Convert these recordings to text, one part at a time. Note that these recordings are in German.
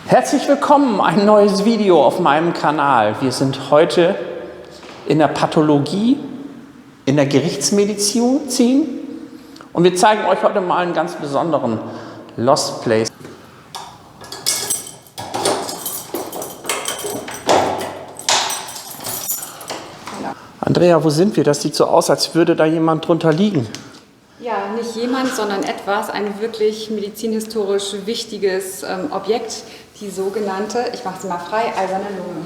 Herzlich willkommen, ein neues Video auf meinem Kanal. Wir sind heute in der Pathologie, in der Gerichtsmedizin und wir zeigen euch heute mal einen ganz besonderen Lost Place. Andrea, wo sind wir? Das sieht so aus, als würde da jemand drunter liegen. Ja, nicht jemand, sondern etwas, ein wirklich medizinhistorisch wichtiges Objekt, die sogenannte, ich mache sie mal frei, eiserne Lunge.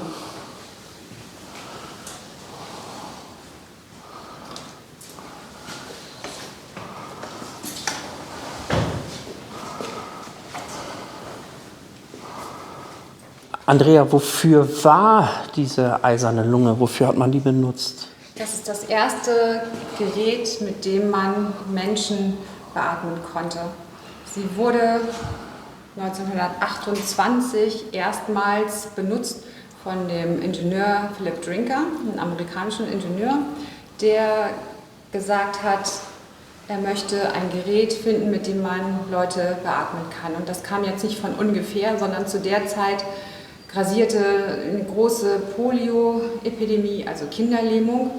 Andrea, wofür war diese eiserne Lunge? Wofür hat man die benutzt? Das ist das erste Gerät, mit dem man Menschen beatmen konnte. Sie wurde 1928 erstmals benutzt von dem Ingenieur Philip Drinker, einem amerikanischen Ingenieur, der gesagt hat, er möchte ein Gerät finden, mit dem man Leute beatmen kann. Und das kam jetzt nicht von ungefähr, sondern zu der Zeit grassierte eine große Polio-Epidemie, also Kinderlähmung.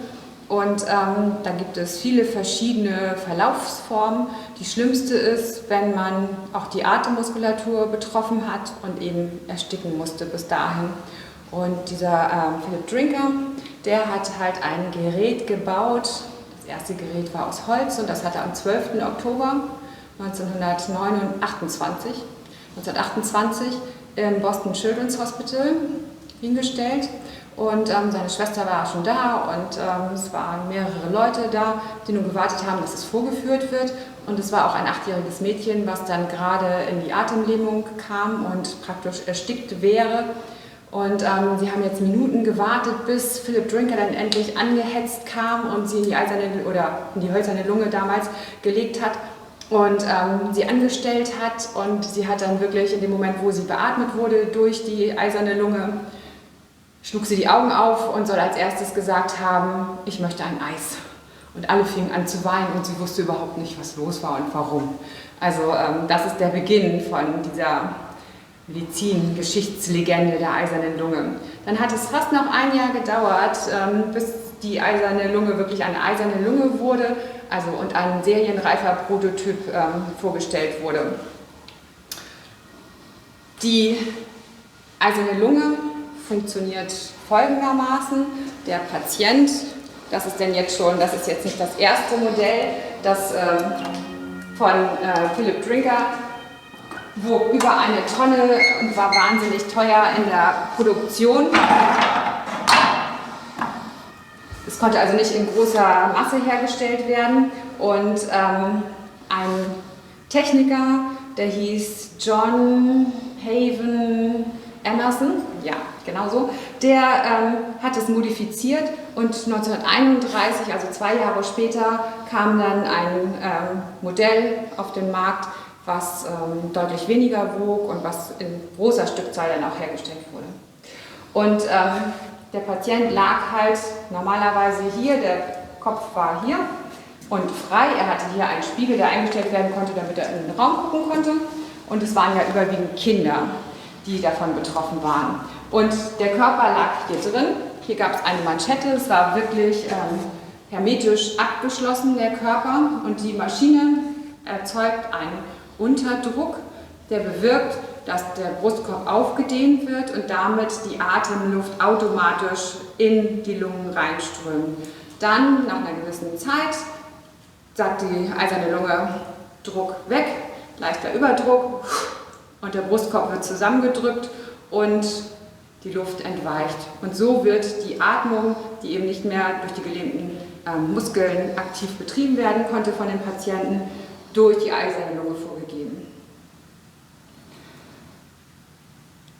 Und da gibt es viele verschiedene Verlaufsformen. Die schlimmste ist, wenn man auch die Atemmuskulatur betroffen hat und eben ersticken musste bis dahin. Und dieser Philip Drinker, der hat halt ein Gerät gebaut. Das erste Gerät war aus Holz und das hat er am 12. Oktober 1928 im Boston Children's Hospital hingestellt. Und seine Schwester war schon da und es waren mehrere Leute da, die nun gewartet haben, dass es vorgeführt wird. Und es war auch ein 8-jähriges Mädchen, was dann gerade in die Atemlähmung kam und praktisch erstickt wäre. Und sie haben jetzt Minuten gewartet, bis Philip Drinker dann endlich angehetzt kam und sie in die hölzerne Lunge damals gelegt hat und sie angestellt hat. Und sie hat dann wirklich in dem Moment, wo sie beatmet wurde durch die eiserne Lunge, schlug sie die Augen auf und soll als erstes gesagt haben, ich möchte ein Eis. Und alle fingen an zu weinen und sie wusste überhaupt nicht, was los war und warum. Also das ist der Beginn von dieser Medizin-Geschichtslegende der eisernen Lunge. Dann hat es fast noch ein Jahr gedauert, bis die eiserne Lunge wirklich eine eiserne Lunge wurde, und ein serienreifer Prototyp vorgestellt wurde. Die eiserne Lunge funktioniert folgendermaßen. Der Patient, das ist jetzt nicht das erste Modell, das von Philip Drinker wog über 1 Tonne und war wahnsinnig teuer in der Produktion. Es konnte also nicht in großer Masse hergestellt werden. Und ein Techniker, der hieß John Haven Emerson, ja, genau so, der hat es modifiziert und 1931, also 2 Jahre später, kam dann ein Modell auf den Markt, was deutlich weniger wog und was in großer Stückzahl dann auch hergestellt wurde. Und der Patient lag halt normalerweise hier, der Kopf war hier und frei. Er hatte hier einen Spiegel, der eingestellt werden konnte, damit er in den Raum gucken konnte. Und es waren ja überwiegend Kinder, die davon betroffen waren. Und der Körper lag hier drin. Hier gab es eine Manschette, es war wirklich hermetisch abgeschlossen, der Körper. Und die Maschine erzeugt einen Unterdruck, der bewirkt, dass der Brustkorb aufgedehnt wird und damit die Atemluft automatisch in die Lungen reinströmt. Dann, nach einer gewissen Zeit, sagt die eiserne Lunge, Druck weg, leichter Überdruck und der Brustkorb wird zusammengedrückt und die Luft entweicht. Und so wird die Atmung, die eben nicht mehr durch die gelähmten Muskeln aktiv betrieben werden konnte von den Patienten, durch die eiserne Lunge vorgegeben.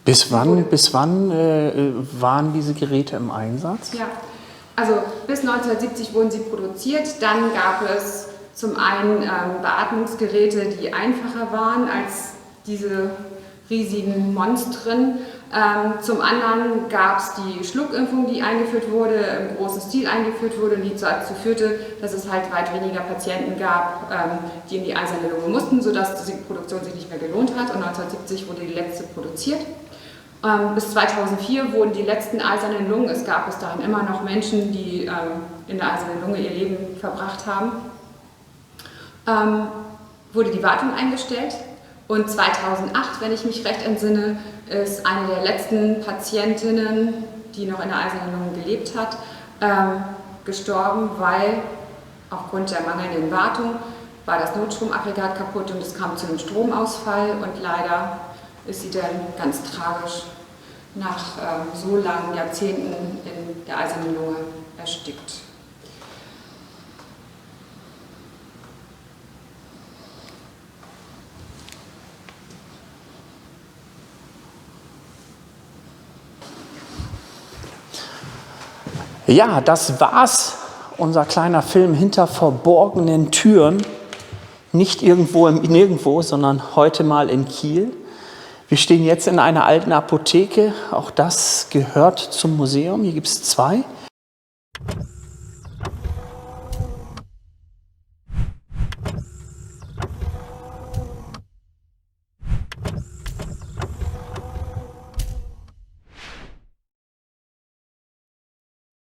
Bis wann waren diese Geräte im Einsatz? Ja, also bis 1970 wurden sie produziert. Dann gab es zum einen Beatmungsgeräte, die einfacher waren als diese riesigen Monstren. Zum anderen gab es die Schluckimpfung, die eingeführt wurde, im großen Stil eingeführt wurde und die dazu führte, dass es halt weit weniger Patienten gab, die in die eiserne Lunge mussten, sodass die Produktion sich nicht mehr gelohnt hat. Und 1970 wurde die letzte produziert. Bis 2004 wurden die letzten eisernen Lungen, es gab bis dahin immer noch Menschen, die in der eisernen Lunge ihr Leben verbracht haben, wurde die Wartung eingestellt. Und 2008, wenn ich mich recht entsinne, ist eine der letzten Patientinnen, die noch in der eisernen Lunge gelebt hat, gestorben, weil aufgrund der mangelnden Wartung war das Notstromaggregat kaputt und es kam zu einem Stromausfall und leider ist sie dann ganz tragisch nach so langen Jahrzehnten in der eisernen Lunge erstickt. Ja, das war's, unser kleiner Film hinter verborgenen Türen. Nicht irgendwo im Nirgendwo, sondern heute mal in Kiel. Wir stehen jetzt in einer alten Apotheke. Auch das gehört zum Museum. Hier gibt es 2.